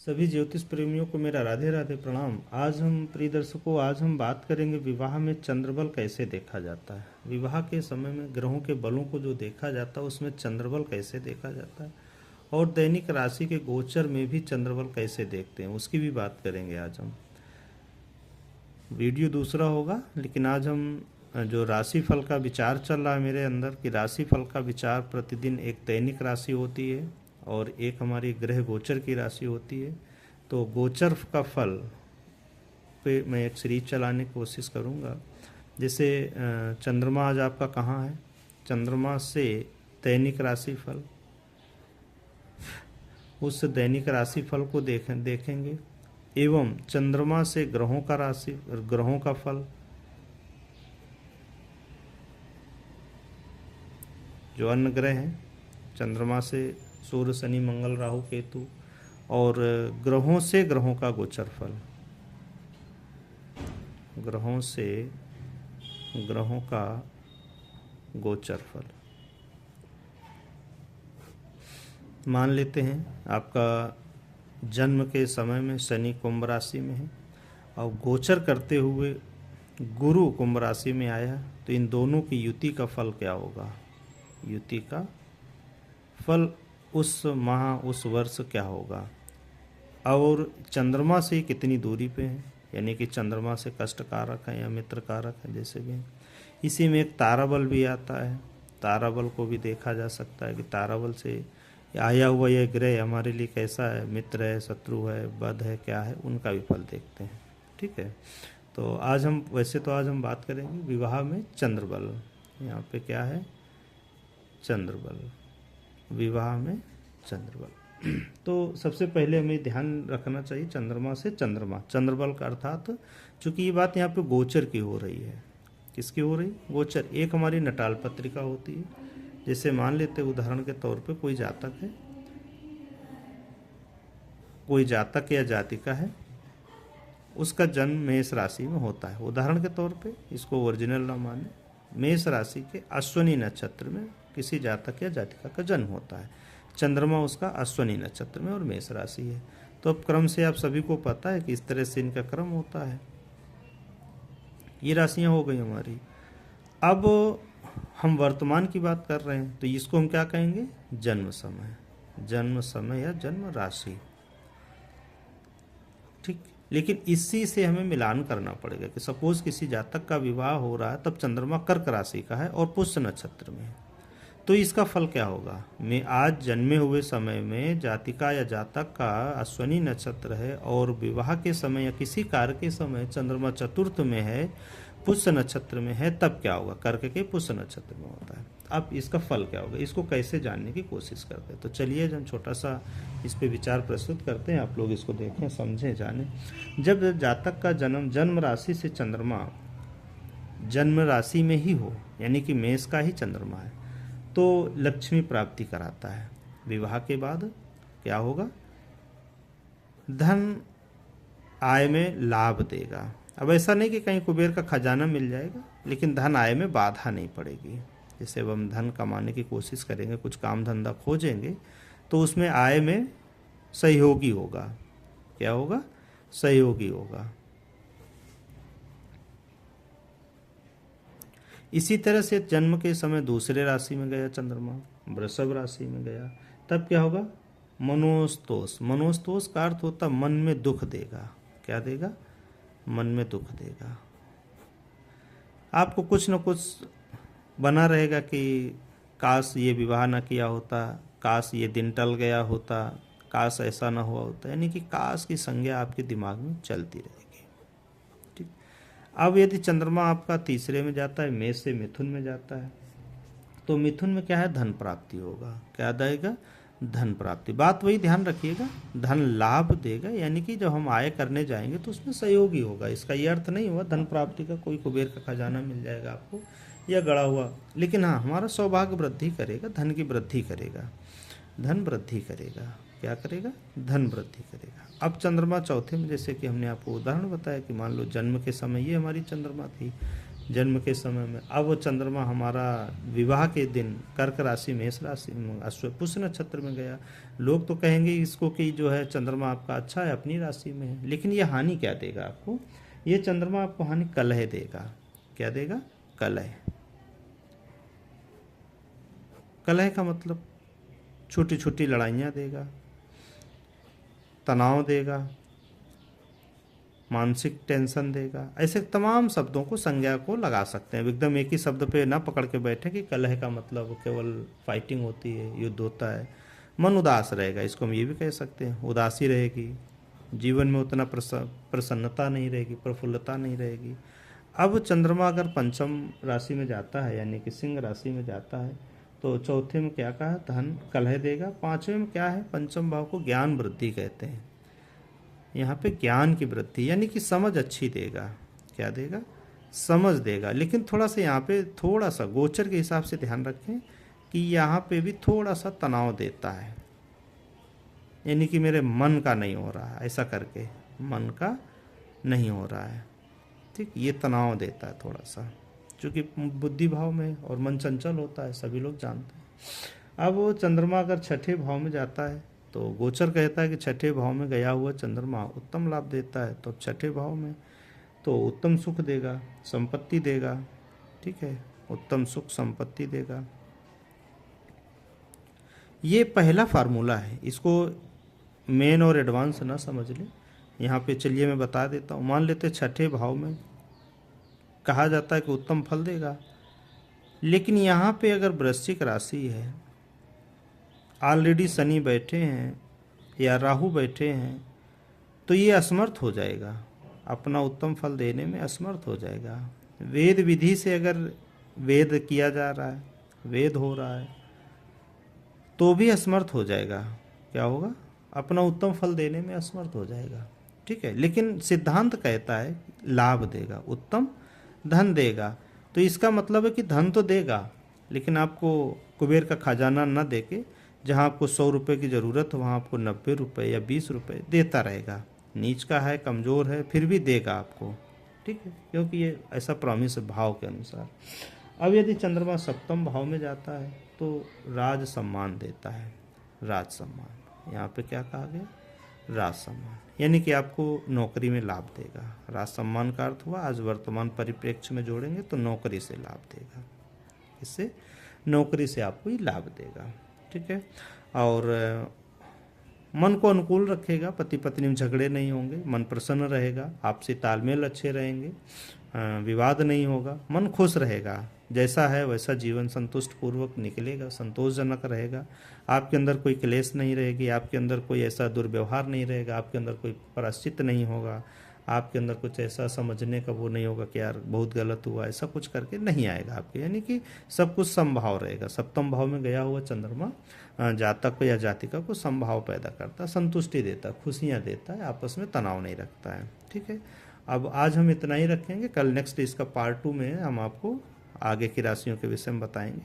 सभी ज्योतिष प्रेमियों को मेरा राधे राधे प्रणाम। आज हम प्रिय दर्शकों बात करेंगे विवाह में चंद्रबल कैसे देखा जाता है। विवाह के समय में ग्रहों के बलों को जो देखा जाता है उसमें चंद्रबल कैसे देखा जाता है और दैनिक राशि के गोचर में भी चंद्रबल कैसे देखते हैं उसकी भी बात करेंगे आज हम। वीडियो दूसरा होगा, लेकिन आज हम जो राशिफल का विचार चल रहा है मेरे अंदर कि राशिफल का विचार प्रतिदिन एक दैनिक राशि होती है और एक हमारी ग्रह गोचर की राशि होती है। तो गोचर का फल पे मैं एक सीरीज चलाने की कोशिश करूँगा। जैसे चंद्रमा आज आपका कहाँ है, चंद्रमा से दैनिक राशिफल, उस दैनिक राशिफल को देखेंगे एवं चंद्रमा से ग्रहों का फल, जो अन्य ग्रह हैं, चंद्रमा से सूर्य शनि मंगल राहु केतु, और ग्रहों से ग्रहों का गोचर फल, ग्रहों से ग्रहों का गोचर फल। मान लेते हैं आपका जन्म के समय में शनि कुंभ राशि में है और गोचर करते हुए गुरु कुंभ राशि में आया, तो इन दोनों की युति का फल क्या होगा, युति का फल उस माह उस वर्ष क्या होगा, और चंद्रमा से कितनी दूरी पे है, यानी कि चंद्रमा से कष्ट कारक है या मित्र कारक है, जैसे भी। इसी में एक ताराबल भी आता है, ताराबल को भी देखा जा सकता है कि ताराबल से आया हुआ यह ग्रह हमारे लिए कैसा है, मित्र है, शत्रु है, बध है, क्या है, उनका भी फल देखते हैं। ठीक है, तो आज हम बात करेंगे विवाह में चंद्रबल। यहाँ पे क्या है, चंद्रबल, विवाह में चंद्रबल। तो सबसे पहले हमें ध्यान रखना चाहिए चंद्रमा से चंद्रबल का अर्थात, चूंकि ये बात यहाँ पे गोचर की हो रही है, किसकी हो रही, गोचर। एक हमारी नटाल पत्रिका होती है, जैसे मान लेते उदाहरण के तौर पे कोई जातक है, कोई जातक या जातिका है, उसका जन्म मेष राशि में होता है। उदाहरण के तौर पे इसको ओरिजिनल ना माने, मेष राशि के अश्विनी नक्षत्र में किसी जातक या जातिका का जन्म होता है, चंद्रमा उसका अश्विनी नक्षत्र में और मेष राशि है। तो अब क्रम से आप सभी को पता है कि इस तरह से इनका क्रम होता है। ये राशियां हो गई हमारी। अब हम वर्तमान की बात कर रहे हैं, तो इसको हम क्या कहेंगे, जन्म समय या जन्म राशि। ठीक, लेकिन इसी से हमें मिलान करना पड़ेगा कि सपोज किसी जातक का विवाह हो रहा है, तब चंद्रमा कर्क राशि का है और पुष्य नक्षत्र में है, तो इसका फल क्या होगा। मैं आज जन्मे हुए समय में जातिका या जातक का अश्विनी नक्षत्र है और विवाह के समय या किसी कार्य के समय चंद्रमा चतुर्थ में है, पुष्य नक्षत्र में है, तब क्या होगा, कर्क के पुष्य नक्षत्र में होता है। अब इसका फल क्या होगा, इसको कैसे जानने की कोशिश करते हैं। तो चलिए हम छोटा सा इस पे विचार प्रस्तुत करते हैं, आप लोग इसको देखें, समझें, जानें। जब जातक का जन्म राशि से चंद्रमा जन्म राशि में ही हो, यानी कि मेष का ही चंद्रमा है, तो लक्ष्मी प्राप्ति कराता है। विवाह के बाद क्या होगा, धन आय में लाभ देगा। अब ऐसा नहीं कि कहीं कुबेर का खजाना मिल जाएगा, लेकिन धन आय में बाधा नहीं पड़ेगी। जैसे अब हम धन कमाने की कोशिश करेंगे, कुछ काम धंधा खोजेंगे, तो उसमें आय में सहयोगी होगा। क्या होगा, सहयोगी होगा। इसी तरह से जन्म के समय दूसरे राशि में गया चंद्रमा, वृषभ राशि में गया, तब क्या होगा, मनोस्तोष। मनोस्तोष का अर्थ होता मन में दुख देगा। क्या देगा, मन में दुख देगा। आपको कुछ न कुछ बना रहेगा कि काश ये विवाह ना किया होता, काश ये दिन टल गया होता, काश ऐसा ना हुआ होता, यानी कि काश की संज्ञा आपके दिमाग में चलती रहेगी। ठीक, अब यदि चंद्रमा आपका तीसरे में जाता है, मेष से मिथुन में जाता है, तो मिथुन में क्या है, धन प्राप्ति होगा। क्या देगा, धन प्राप्ति। बात वही ध्यान रखिएगा, धन लाभ देगा, यानी कि जब हम आय करने जाएंगे तो उसमें सहयोगी होगा। इसका ये अर्थ नहीं हुआ धन प्राप्ति का कोई कुबेर का खजाना मिल जाएगा आपको या गड़ा हुआ, लेकिन हाँ हमारा सौभाग्य वृद्धि करेगा, धन की वृद्धि करेगा, धन वृद्धि करेगा। क्या करेगा, धन वृद्धि करेगा। अब चंद्रमा चौथे में, जैसे कि हमने आपको उदाहरण बताया कि मान लो जन्म के समय ये हमारी चंद्रमा थी, जन्म के समय में। अब वो चंद्रमा हमारा विवाह के दिन कर्क राशि मेष राशि पुष्य नक्षत्र में गया। लोग तो कहेंगे इसको कि जो है चंद्रमा आपका अच्छा है, अपनी राशि में है, लेकिन ये हानि क्या देगा आपको? ये चंद्रमा आपको हानि कलह देगा। क्या देगा? कलह। कलह का मतलब छोटी छोटी लड़ाइयाँ देगा, तनाव देगा, मानसिक टेंशन देगा। ऐसे तमाम शब्दों को, संज्ञा को लगा सकते हैं। एकदम एक ही शब्द पे ना पकड़ के बैठे कि कलह का मतलब केवल फाइटिंग होती है, युद्ध होता है। मन उदास रहेगा, इसको हम ये भी कह सकते हैं। उदासी रहेगी, जीवन में उतना प्रसन्नता नहीं रहेगी, प्रफुल्लता नहीं रहेगी। अब चंद्रमा अगर पंचम राशि में जाता है, यानी कि सिंह राशि में जाता है, तो चौथे में क्या कहा? धन कलह देगा। पांचवें में क्या है? पंचम भाव को ज्ञान वृद्धि कहते हैं। यहाँ पे ज्ञान की वृद्धि, यानी कि समझ अच्छी देगा। क्या देगा? समझ देगा। लेकिन थोड़ा सा यहाँ पे थोड़ा सा गोचर के हिसाब से ध्यान रखें कि यहाँ पे भी थोड़ा सा तनाव देता है, यानी कि मेरे मन का नहीं हो रहा है, ऐसा करके मन का नहीं हो रहा है। ठीक, ये तनाव देता है थोड़ा सा, क्योंकि बुद्धि भाव में और मन चंचल होता है, सभी लोग जानते हैं। अब वो चंद्रमा अगर छठे भाव में जाता है, तो गोचर कहता है कि छठे भाव में गया हुआ चंद्रमा उत्तम लाभ देता है। तो छठे भाव में तो उत्तम सुख देगा, संपत्ति देगा। ठीक है, उत्तम सुख संपत्ति देगा। ये पहला फार्मूला है, इसको मेन और एडवांस ना समझ ले। यहाँ पे चलिए मैं बता देता हूँ। मान लेते छठे भाव में कहा जाता है कि उत्तम फल देगा, लेकिन यहाँ पे अगर वृश्चिक राशि है, ऑलरेडी शनि बैठे हैं या राहु बैठे हैं, तो ये असमर्थ हो जाएगा, अपना उत्तम फल देने में असमर्थ हो जाएगा। वेद विधि से अगर वेद किया जा रहा है, वेद हो रहा है, तो भी असमर्थ हो जाएगा। क्या होगा? अपना उत्तम फल देने में असमर्थ हो जाएगा। ठीक है, लेकिन सिद्धांत कहता है लाभ देगा, उत्तम धन देगा। तो इसका मतलब है कि धन तो देगा, लेकिन आपको कुबेर का खजाना न देके, जहाँ आपको 100 रुपये की ज़रूरत हो वहाँ आपको 90 रुपये या 20 रुपये देता रहेगा। नीच का है, कमज़ोर है, फिर भी देगा आपको। ठीक है, क्योंकि ये ऐसा प्रॉमिस है भाव के अनुसार। अब यदि चंद्रमा सप्तम भाव में जाता है, तो राज सम्मान देता है। राज सम्मान, यहाँ पे क्या कहा गया? राज सम्मान, यानी कि आपको नौकरी में लाभ देगा। राज सम्मान का अर्थ हुआ, आज वर्तमान परिप्रेक्ष्य में जोड़ेंगे तो नौकरी से लाभ देगा। इससे नौकरी से आपको ही लाभ देगा। ठीक है, और मन को अनुकूल रखेगा, पति पत्नी में झगड़े नहीं होंगे, मन प्रसन्न रहेगा, आपसी तालमेल अच्छे रहेंगे, विवाद नहीं होगा, मन खुश रहेगा। जैसा है वैसा जीवन संतुष्ट पूर्वक निकलेगा, संतोषजनक रहेगा। आपके अंदर कोई क्लेश नहीं रहेगी, आपके अंदर कोई ऐसा दुर्व्यवहार नहीं रहेगा, आपके अंदर कोई प्रायश्चित नहीं होगा, आपके अंदर कुछ ऐसा समझने का वो नहीं होगा कि यार बहुत गलत हुआ, ऐसा कुछ करके नहीं आएगा आपके। यानी कि सब कुछ समभाव रहेगा। सप्तम भाव में गया हुआ चंद्रमा जातक को या जातिका को समभाव पैदा करता है, संतुष्टि देता है, खुशियाँ देता है, आपस में तनाव नहीं रखता है। ठीक है, अब आज हम इतना ही रखेंगे। कल नेक्स्ट इसका पार्ट 2 में हम आपको आगे की राशियों के विषय में बताएंगे,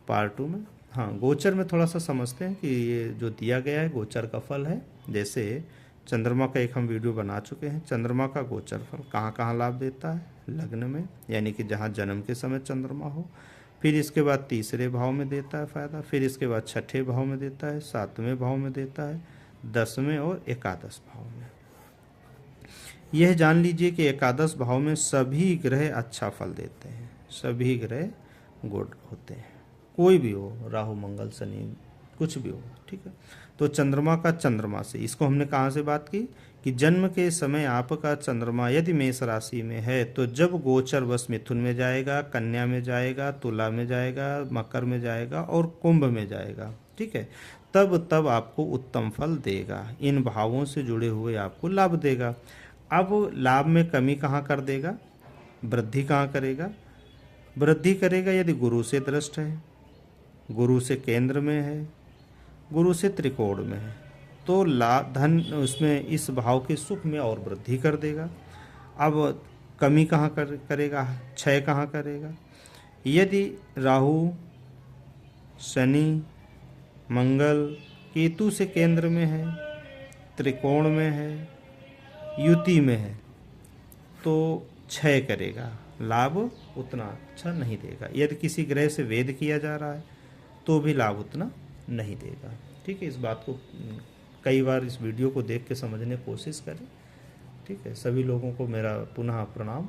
पार्ट 2 में। हाँ, गोचर में थोड़ा सा समझते हैं कि ये जो दिया गया है गोचर का फल है। जैसे चंद्रमा का एक हम वीडियो बना चुके हैं, चंद्रमा का गोचर फल कहाँ कहाँ लाभ देता है। लग्न में, यानी कि जहाँ जन्म के समय चंद्रमा हो, फिर इसके बाद तीसरे भाव में देता है फायदा, फिर इसके बाद छठे भाव में देता है, सातवें भाव में देता है, 10वें और एकादश भाव में। यह जान लीजिए कि एकादश भाव में सभी ग्रह अच्छा फल देते हैं, सभी ग्रह गुड होते हैं, कोई भी हो, राहु मंगल शनि कुछ भी हो। ठीक है, तो चंद्रमा का चंद्रमा से, इसको हमने कहाँ से बात की कि जन्म के समय आपका चंद्रमा यदि मेष राशि में है, तो जब गोचर वश मिथुन में जाएगा, कन्या में जाएगा, तुला में जाएगा, मकर में जाएगा और कुंभ में जाएगा। ठीक है, तब आपको उत्तम फल देगा, इन भावों से जुड़े हुए आपको लाभ देगा। अब लाभ में कमी कहाँ कर देगा? वृद्धि कहाँ करेगा? वृद्धि करेगा यदि गुरु से दृष्ट है, गुरु से केंद्र में है, गुरु से त्रिकोण में है, तो धन उसमें इस भाव के सुख में और वृद्धि कर देगा। अब कमी कहाँ करेगा? क्षय कहाँ करेगा? यदि राहु शनि मंगल केतु से केंद्र में है, त्रिकोण में है, युति में है, तो क्षय करेगा, लाभ उतना अच्छा नहीं देगा। यदि किसी ग्रह से वेद किया जा रहा है तो भी लाभ उतना नहीं देगा। ठीक है, इस बात को कई बार इस वीडियो को देख के समझने की कोशिश करें। ठीक है, सभी लोगों को मेरा पुनः प्रणाम।